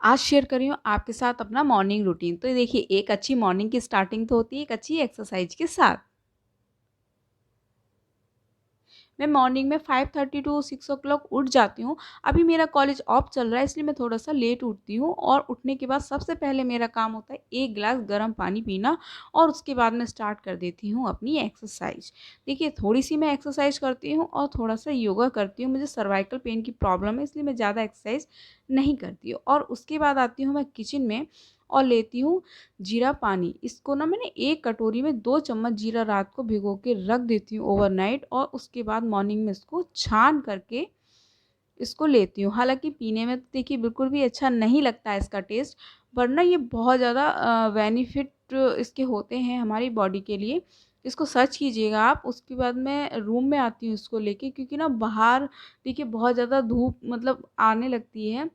आज शेयर कर रही हूँ आपके साथ अपना मॉर्निंग रूटीन। तो देखिए, एक अच्छी मॉर्निंग की स्टार्टिंग तो होती है एक अच्छी एक्सरसाइज के साथ। मैं मॉर्निंग में 5:30 टू 6 ओ क्लॉक उठ जाती हूँ। अभी मेरा कॉलेज ऑफ चल रहा है, इसलिए मैं थोड़ा-सा लेट उठती हूँ और उठने के बाद सबसे पहले मेरा काम होता है 1 ग्लास गर्म पानी पीना और उसके बाद मैं स्टार्ट कर देती हूँ अपनी एक्सरसाइज। देखिए, थोड़ी-सी मैं एक्सरसाइज करती हूँ और थोड़ा-सा योगा करती हूँ। मुझे सर्वाइकल पेन की प्रॉब्लम है, इसलिए मैं ज़्यादा एक्सरसाइज नहीं करती हूँ और उसके बाद आती हूँ मैं किचन में और लेती हूँ जीरा पानी। इसको ना मैंने 1 कटोरी में 2 चम्मच जीरा रात को भिगो के रख देती हूँ ओवरनाइट और उसके बाद मॉर्निंग में इसको छान करके इसको लेती हूँ। हालाँकि पीने में तो देखिए बिल्कुल भी अच्छा नहीं लगता है इसका टेस्ट, वरना ये बहुत ज़्यादा बेनिफिट इसके होते हैं हमारी बॉडी के लिए। इसको सर्च कीजिएगा आप। उसके बाद मैं रूम में आती हूँ इसको लेके, क्योंकि ना बाहर देखिए बहुत ज़्यादा धूप मतलब आने लगती है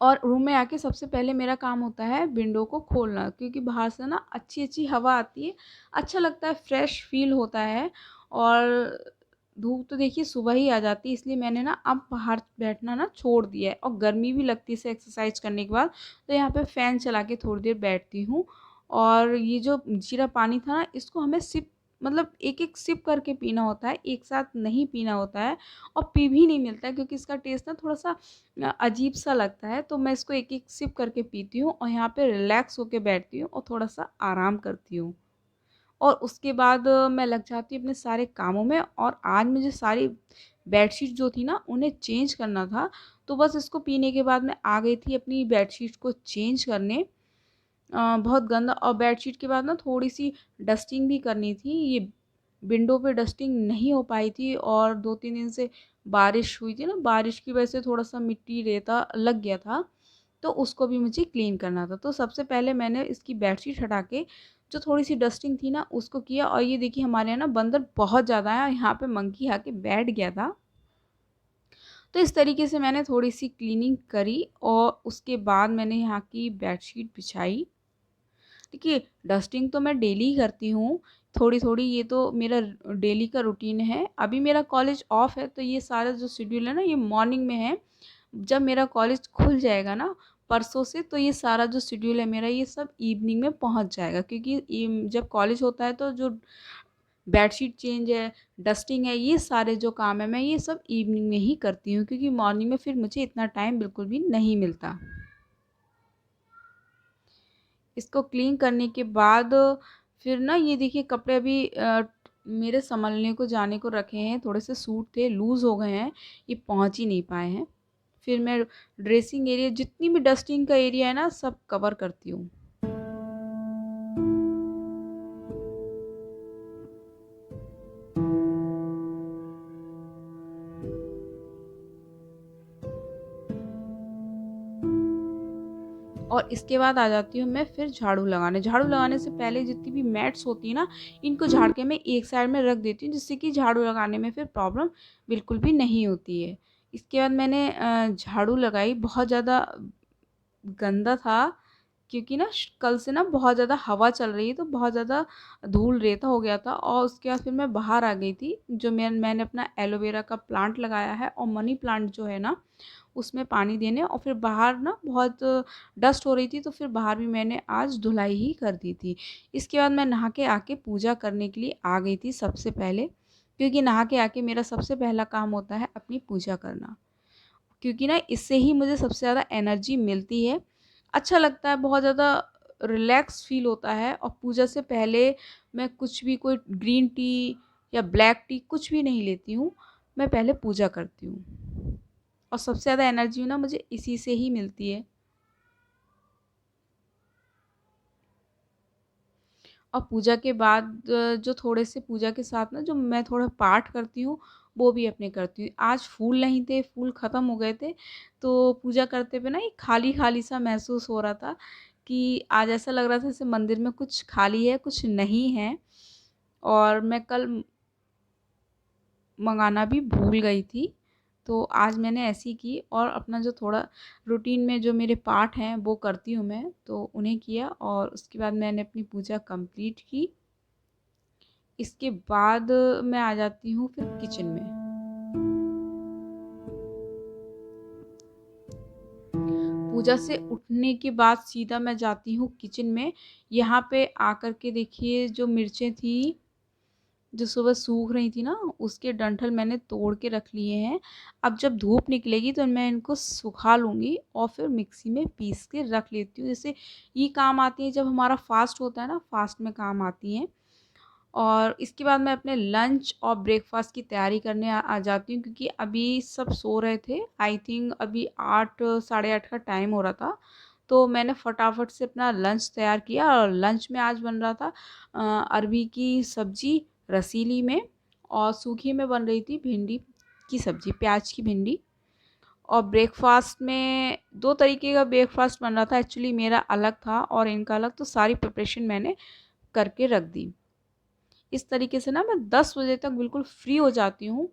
और रूम में आके सबसे पहले मेरा काम होता है विंडो को खोलना, क्योंकि बाहर से ना अच्छी-अच्छी हवा आती है, अच्छा लगता है, फ्रेश फ़ील होता है और धूप तो देखिए सुबह ही आ जाती है, इसलिए मैंने ना अब बाहर बैठना ना छोड़ दिया है और गर्मी भी लगती है इसे एक्सरसाइज़ करने के बाद, तो यहाँ पे फ़ैन चला के थोड़ी देर बैठती हूँ और ये जो जीरा पानी था ना, इसको हमें सिप मतलब एक-एक सिप करके पीना होता है, एक साथ नहीं पीना होता है और पी भी नहीं मिलता है, क्योंकि इसका टेस्ट ना थोड़ा-सा अजीब-सा लगता है। तो मैं इसको एक-एक सिप करके पीती हूँ और यहाँ पे रिलैक्स होके बैठती हूँ और थोड़ा-सा आराम करती हूँ। और उसके बाद मैं लग जाती हूँ अपने सारे कामों में और आज मुझे सारी बेडशीट जो थी ना उन्हें चेंज करना था। तो बस इसको पीने के बाद मैं आ गई थी अपनी बेडशीट को चेंज करने। बहुत गंदा और बेडशीट के बाद ना थोड़ी-सी डस्टिंग भी करनी थी। ये विंडो पे डस्टिंग नहीं हो पाई थी और 2-3 दिन से बारिश हुई थी ना, बारिश की वजह से थोड़ा-सा मिट्टी, रेता लग गया था, तो उसको भी मुझे क्लीन करना था। तो सबसे पहले मैंने इसकी बेडशीट हटा के जो थोड़ी-सी डस्टिंग थी ना उसको किया और ये देखिए हमारे यहाँ ना बंदर बहुत ज़्यादा हैं और यहाँ पे मंकी आके बैठ गया था। तो इस तरीके से मैंने थोड़ी-सी क्लीनिंग करी और उसके बाद मैंने यहाँ की बेडशीट बिछाई। देखिए, डस्टिंग तो मैं डेली ही करती हूँ, थोड़ी-थोड़ी, ये तो मेरा डेली का रूटीन है। अभी मेरा कॉलेज ऑफ है, तो ये सारा जो शेड्यूल है ना, ये मॉर्निंग में है। जब मेरा कॉलेज खुल जाएगा ना परसों से, तो ये सारा जो शेड्यूल है मेरा, ये सब इवनिंग में पहुँच जाएगा, क्योंकि जब कॉलेज होता है तो जो बेडशीट चेंज है, डस्टिंग है, ये सारे जो काम है, मैं ये सब इवनिंग में ही करती हूँ, क्योंकि मॉर्निंग में फिर मुझे इतना टाइम बिल्कुल भी नहीं मिलता। इसको क्लीन करने के बाद फिर ना ये देखिए कपड़े अभी मेरे सँभलने को जाने को रखे हैं, थोड़े से सूट थे लूज़ हो गए हैं, ये पहुँच ही नहीं पाए हैं। फिर मैं ड्रेसिंग एरिया जितनी भी डस्टिंग का एरिया है ना सब कवर करती हूँ। और इसके बाद आ जाती हूँ मैं फिर झाड़ू लगाने। झाड़ू लगाने से पहले जितनी भी मैट्स होती हैं ना, इनको झाड़ के मैं एक साइड में रख देती हूँ, जिससे कि झाड़ू लगाने में फिर प्रॉब्लम बिल्कुल भी नहीं होती है। इसके बाद मैंने झाड़ू लगाई, बहुत ज़्यादा गंदा था, क्योंकि ना कल से ना बहुत ज़्यादा हवा चल रही है, तो बहुत ज़्यादा धूल रेता हो गया था और उसके बाद फिर मैं बाहर आ गई थी। जो मैंने अपना एलोवेरा का प्लांट लगाया है और मनी प्लांट जो है ना, उसमें पानी देने, और फिर बाहर ना बहुत डस्ट हो रही थी, तो फिर बाहर भी मैंने आज धुलाई ही कर दी थी। इसके बाद मैं नहा के आके पूजा करने के लिए आ गई थी सबसे पहले, क्योंकि नहा के आके मेरा सबसे पहला काम होता है अपनी पूजा करना। क्योंकि ना इससे ही मुझे सबसे ज़्यादा एनर्जी मिलती है। अच्छा लगता है, बहुत ज़्यादा रिलैक्स फ़ील होता है और पूजा से पहले मैं कुछ भी, कोई ग्रीन टी या ब्लैक टी कुछ भी नहीं लेती हूँ। मैं पहले पूजा करती हूँ और सबसे ज़्यादा एनर्जी ना मुझे इसी से ही मिलती है। और पूजा के बाद जो थोड़े से पूजा के साथ ना जो मैं थोड़ा पाठ करती हूँ, वो भी अपने करती हूँ। आज फूल नहीं थे, फूल ख़त्म हो गए थे, तो पूजा करते हुए ना एक खाली-खाली सा महसूस हो रहा था कि आज ऐसा लग रहा था जैसे मंदिर में कुछ खाली है, कुछ नहीं है। और मैं कल मँगाना भी भूल गई थी। तो आज मैंने ऐसे ही की और अपना जो थोड़ा रूटीन में जो मेरे पाठ हैं वो करती हूँ मैं, तो उन्हें किया और उसके बाद मैंने अपनी पूजा कंप्लीट की। इसके बाद मैं आ जाती हूँ फिर किचन में। पूजा से उठने के बाद सीधा मैं जाती हूँ किचन में। यहाँ पे आकर के देखिए जो मिर्चें थी, जो सुबह सूख रही थी ना, उसके डंठल मैंने तोड़ के रख लिए हैं। अब जब धूप निकलेगी तो मैं इनको सुखा लूँगी और फिर मिक्सी में पीस के रख लेती हूँ। जैसे ये काम आती है जब हमारा फास्ट होता है ना, फास्ट में काम आती हैं। और इसके बाद मैं अपने लंच और ब्रेकफास्ट की तैयारी करने आ जाती हूँ, क्योंकि अभी सब सो रहे थे। आई थिंक अभी 8 साढ़े 8 का टाइम हो रहा था। तो मैंने फटाफट से अपना लंच तैयार किया और लंच में आज बन रहा था अरबी की सब्ज़ी रसीली में, और सूखी में बन रही थी भिंडी की सब्ज़ी, प्याज की भिंडी। और ब्रेकफास्ट में 2 तरीके का ब्रेकफास्ट बन रहा था। एक्चुअली मेरा अलग था और इनका अलग, तो सारी प्रिपरेशन मैंने करके रख दी। इस तरीके से ना मैं 10 बजे तक बिल्कुल फ्री हो जाती हूँ,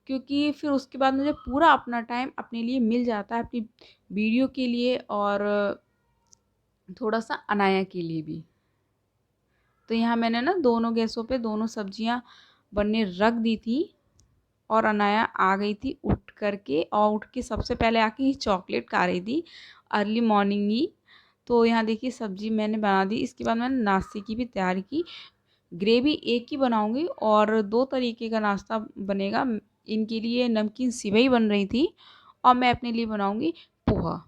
क्योंकि फिर उसके बाद मुझे पूरा अपना टाइम अपने लिए मिल जाता है, अपनी वीडियो के लिए और थोड़ा-सा अनाया के लिए भी। तो यहाँ मैंने ना दोनों गैसों पे दोनों सब्जियाँ बनने रख दी थी, और अनाया आ गई थी उठ कर के, और उठ के सबसे पहले आके ये चॉकलेट खा रही थी अर्ली मॉर्निंग ही। तो यहाँ देखिए सब्ज़ी मैंने बना दी। इसके बाद मैंने नाश्ते की भी तैयारी की। ग्रेवी एक ही बनाऊंगी और 2 तरीके का नाश्ता बनेगा। इनके लिए नमकीन सिवई बन रही थी और मैं अपने लिए बनाऊंगी पोहा।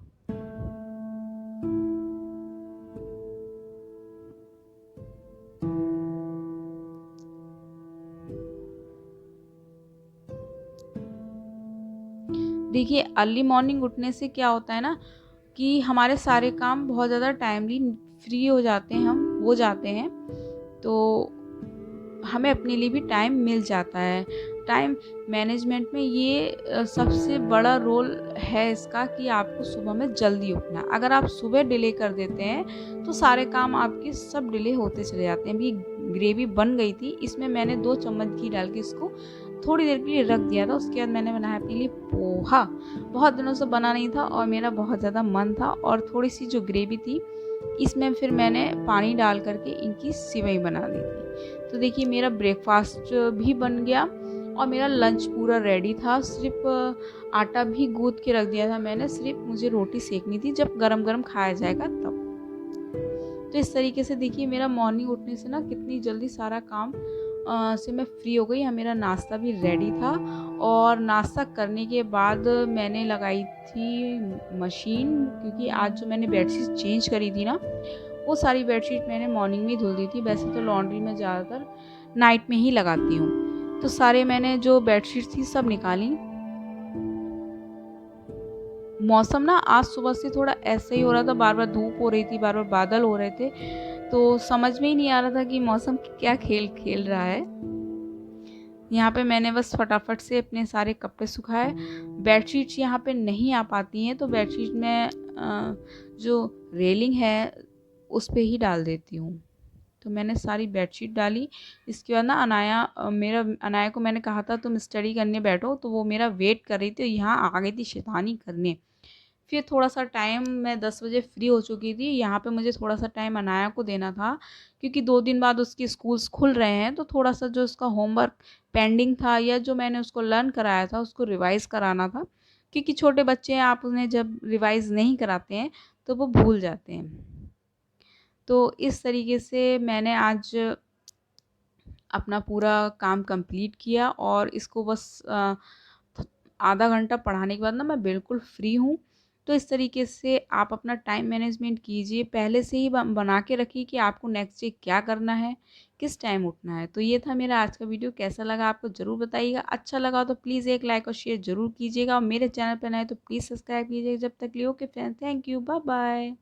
देखिए अर्ली मॉर्निंग उठने से क्या होता है ना, कि हमारे सारे काम बहुत ज़्यादा टाइमली फ्री हो जाते हैं, हम हो जाते हैं। तो हमें अपने लिए भी टाइम मिल जाता है। टाइम मैनेजमेंट में ये सबसे बड़ा रोल है इसका, कि आपको सुबह में जल्दी उठना है। अगर आप सुबह डिले कर देते हैं तो सारे काम आपके सब डिले होते चले जाते हैं। अभी ग्रेवी बन गई थी, इसमें मैंने 2 चम्मच घी डाल के इसको थोड़ी देर के लिए रख दिया था। उसके बाद मैंने बनाया अपने लिए पोहा। बहुत दिनों से बना नहीं था और मेरा बहुत ज़्यादा मन था, और थोड़ी सी जो ग्रेवी थी इसमें फिर मैंने पानी डाल करके इनकी सिवई बना दी थी। तो देखिए मेरा ब्रेकफास्ट भी बन गया और मेरा लंच पूरा रेडी था। सिर्फ आटा भी गूँथ के रख दिया था मैंने, सिर्फ मुझे रोटी सेकनी थी जब गरम गरम खाया जाएगा तब। तो इस तरीके से देखिए मेरा मॉर्निंग उठने से ना कितनी जल्दी सारा काम से मैं फ्री हो गई। यहाँ मेरा नाश्ता भी रेडी था, और नाश्ता करने के बाद मैंने लगाई थी मशीन, क्योंकि आज जो मैंने बेडशीट चेंज करी थी ना, वो सारी बेडशीट मैंने मॉर्निंग में ही धुल दी थी। वैसे तो लॉन्ड्री में ज़्यादातर नाइट में ही लगाती हूँ। तो सारे मैंने जो बेडशीट थी सब निकाली। मौसम ना आज सुबह से थोड़ा ऐसा ही हो रहा था, बार बार धूप हो रही थी, बार बार बादल हो रहे थे, तो समझ में ही नहीं आ रहा था कि मौसम क्या खेल खेल रहा है। यहाँ पे मैंने बस फटाफट से अपने सारे कपड़े सुखाए। बेडशीट्स यहाँ पे नहीं आ पाती हैं, तो बेडशीट में जो रेलिंग है उस पे ही डाल देती हूँ। तो मैंने सारी बेडशीट डाली। इसके बाद ना अनाया को मैंने कहा था तुम स्टडी करने बैठो, तो वो मेरा वेट कर रही थी, यहाँ आ गई थी शैतानी करने। फिर थोड़ा-सा टाइम, मैं 10 बजे फ्री हो चुकी थी। यहाँ पे मुझे थोड़ा-सा टाइम अनाया को देना था, क्योंकि 2 दिन बाद उसके स्कूल्स खुल रहे हैं, तो थोड़ा-सा जो उसका होमवर्क पेंडिंग था या जो मैंने उसको लर्न कराया था उसको रिवाइज़ कराना था। क्योंकि छोटे बच्चे हैं, आप उन्हें जब रिवाइज़ नहीं कराते हैं तो वो भूल जाते हैं। तो इस तरीके से मैंने आज अपना पूरा काम कंप्लीट किया, और इसको बस आधा घंटा पढ़ाने के बाद ना मैं बिल्कुल फ्री हूँ। तो इस तरीके से आप अपना टाइम मैनेजमेंट कीजिए, पहले से ही बना के रखिए कि आपको नेक्स्ट डे क्या करना है, किस टाइम उठना है। तो ये था मेरा आज का वीडियो, कैसा लगा आपको ज़रूर बताइएगा। अच्छा लगा तो प्लीज़ एक लाइक और शेयर ज़रूर कीजिएगा, और मेरे चैनल पर नए तो प्लीज़ सब्सक्राइब कीजिएगा। जब तक के लिए okay friends, thank you, bye bye.